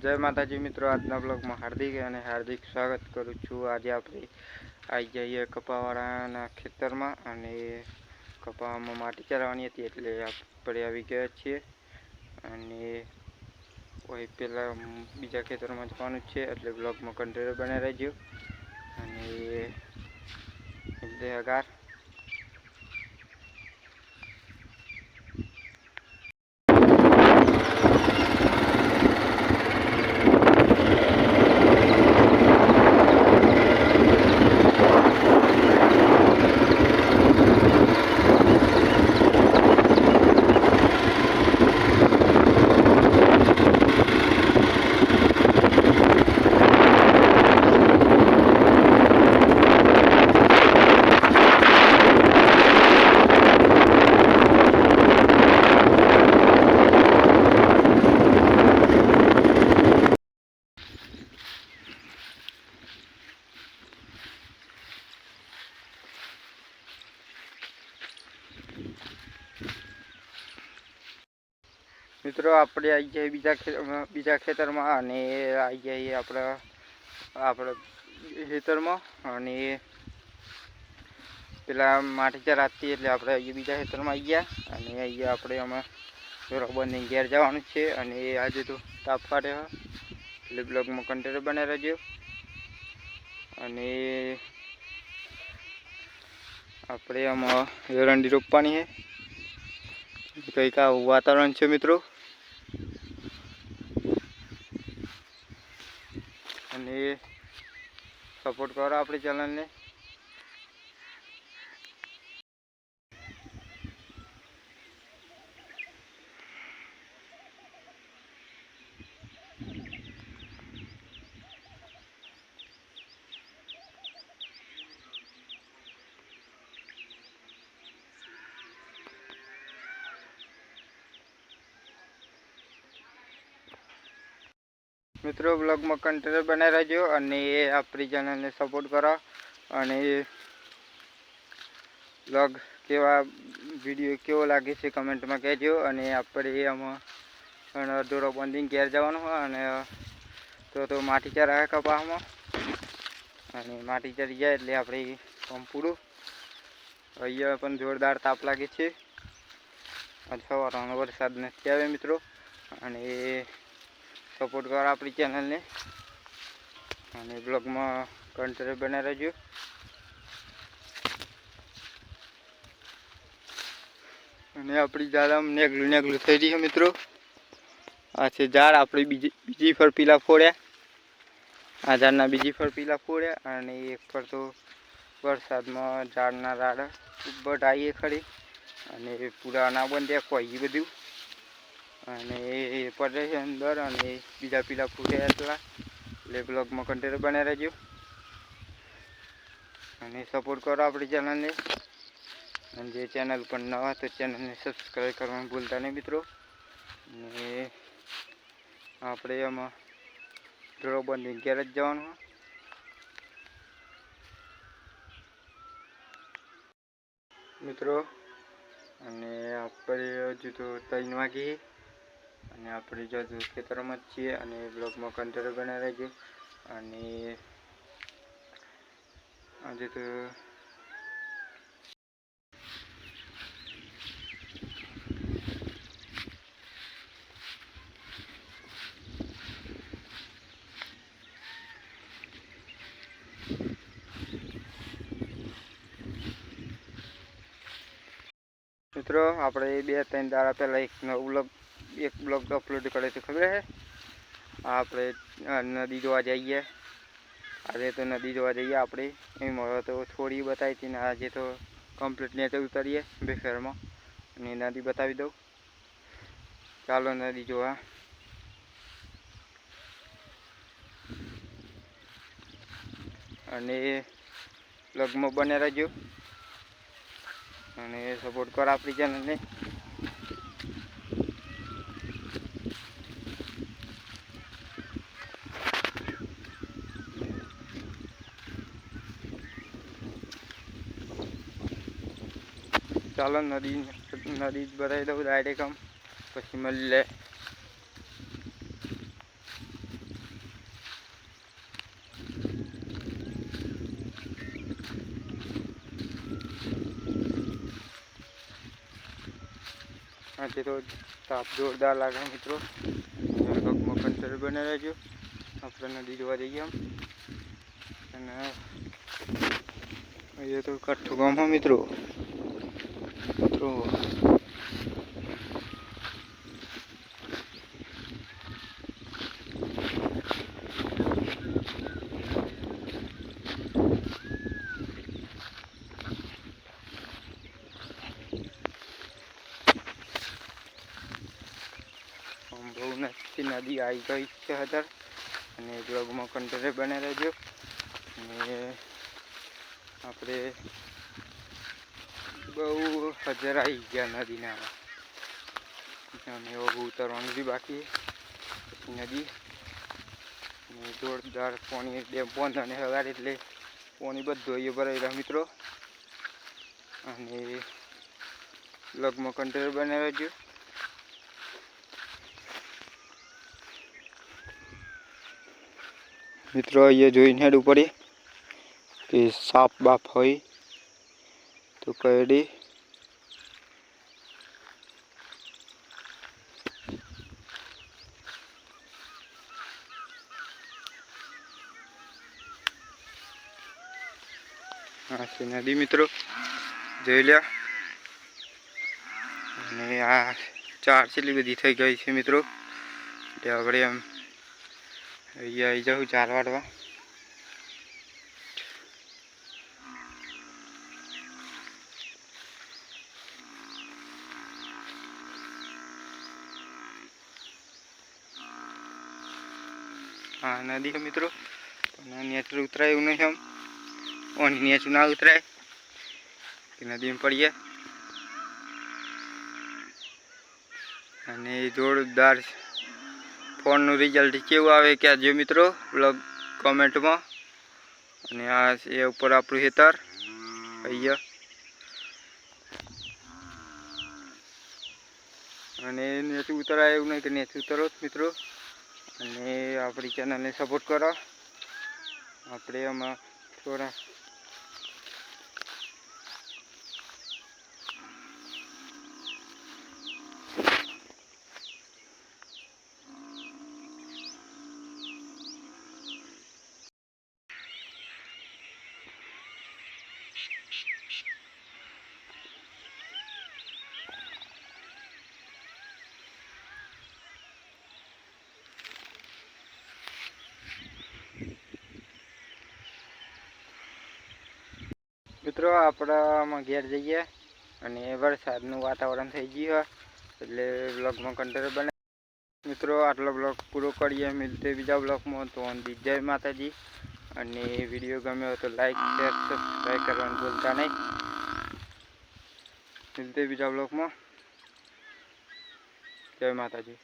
जय माताजी मित्रों, आजना ब्लॉग में हार्दिक स्वागत करूँ छूँ। आज आप आई जाइए कपावाळाना खेतर में अने कपा में माटी चरावनी हती एटले आपणे आवी गया छीए अने वही पेला बीजा खेतर में जवानुं छे एटले ब्लॉग में कंटिन्यू बने रहीजो अने आगार मित्रों आपणे आई जाए बीजा खेतर में अने आई जाइए आपणे खेतर में अने पेला माटी चराती एटले आपणे आईए बीजा खेतर में आई गया अने आईए आपणे अमे जोरा बंधीने घेर जवानुं छे अने आज तो ताप काढ्यो एटले ब्लॉग में कंटिन्यू बने रहीजो अने आपणे आमां एरंडी रोपवानी है। कंईक आवुं वातावरण छे मित्रों अने सपोर्ट करो आपणी चेनल ने। मित्रों ब्लॉग में कंटिन्यू बने रहो अने अपनी चैनल ने सपोर्ट करो अने ब्लॉग केवा वीडियो केवो लागे छे कमेंट में कहेजो अने आपणे आमां दोरो बांधीने घेर जवानुं होय अने तो माटी चरावे कपासमां अने माटी चरी जाए एटले आपणे काम पूरुं। अहींया पण जोरदार ताप लागे छे। आज सवारनो वरसाद नथी आव्यो मित्रों अने सपोर्ट करो अपनी चैनल ने अने ब्लॉग में कंटिन्यू बने रहो अने अपनी झाड़म नेगलू थई रही है मित्रों। आ छे झाड़ आपणे बीजी फर पीला फोड़्या आ झाड़ना बीजी फर पीला फोड़्या अने एक पर तो वरसाद में झाड़ना राड़ा बट आईए खड़ी अने पूरा ना बंध्या कोई बधुं अने पड़े छे अंदर अने बीजा पीला फूट्या एटला एटले ब्लॉग में कंटिन्यू बने रहीजो अने सपोर्ट करो अपनी चैनल ने अने जे चैनल पर नवा तो चैनल ने सब्सक्राइब करवानुं भूलता नहीं मित्रों। अने आपणे आमां जोड़ो बंधीने घेर ज जवानुं मित्रों अने आपणे हजू तो 3 वागे अने आपणे जो खेतर में छीए अने ब्लॉग में कंटिन्यू बने रहीजो अने आज तो मित्रों आपणे 2-3 दाड़ा पहला एक ब्लॉग अपलोड करे तो खबर है आपणे नदी जोवा जाइए। आज तो नदी जोवा जाइए आपणे एम तो थोड़ी बताई थी आज तो कम्प्लीट नीचे उतरीए बेफेर में अने नदी बतावी दऊं। चालो नदी जोवा अने ब्लॉग में बने रहो अने सपोर्ट करो अपनी चैनल ने। ચાલો નદી બતાવી દઉં ડાયરેક્ટ આમ પછી મળી લે। આજે તો તાપ જોરદાર લાગે મિત્રો. બ્લોગમાં કન્ટિન્યુ બને રહેજો. આપણે નદી જોવા જઈએ આમ. અને અહીંયા તો કાઠું ગામ હો મિત્રો. બહુ નજીકથી નદી આવી ગઈ છે અત્યારે. અને બ્લોગમાં કન્ટિન્યુ બને રહેજો. અને આપણે બહુ હજાર આવી ગયા નદીના. અને એવું ઉતરવાનું બી બાકી પછી નદી. અને જોરદાર પાણી ડેમ બંધ અને હવાર એટલે પાણી બધું અહીંયા ભરાઈ રહ્યા મિત્રો. અને બ્લોગમાં કન્ટિન્યુ બને રહેજો. મિત્રો અહીંયા જોઈને હેડવું પડે કે સાપ બાપ હોય તો કઈડી. આ છે નદી મિત્રો, જોઈ લ્યા. અને આ ચાર કેટલી બધી થઈ ગઈ છે મિત્રો. એટલે આપણે એમ અહીંયા આવી જાઉં ચાર વાટવા. હા નદી છે મિત્રો, પણ નેચર ઉતરાય એવું નહીં એમ. ઓની નેચું ના ઉતરાય કે નદીમાં પડીએ. અને જોરદાર ફોનનું રિઝલ્ટ કેવું આવે કહેજો મિત્રો બ્લોગ કોમેન્ટમાં. અને આ એ ઉપર આપણું ખેતર અહીંયા. અને નેચું ઉતરાય એવું નહીં કે નેચું ઉતરો મિત્રો. અને આપણી ચેનલને સપોર્ટ કરો. આપણે આમાં થોડા મિત્રો આપણામાં ઘેર જઈએ. અને વરસાદનું વાતાવરણ થઈ ગયું એટલે બ્લોગમાં કન્ટિન્યુ બને. મિત્રો આટલો બ્લોગ પૂરો કરીએ. મિલતે બીજા બ્લોગમાં. તો જય માતાજી. અને વિડીયો ગમ્યો હોય તો લાઈક શેર સબસ્ક્રાઈબ કરવાનું ભૂલતા નહીં. મિલતે બીજા બ્લોગમાં. જય માતાજી.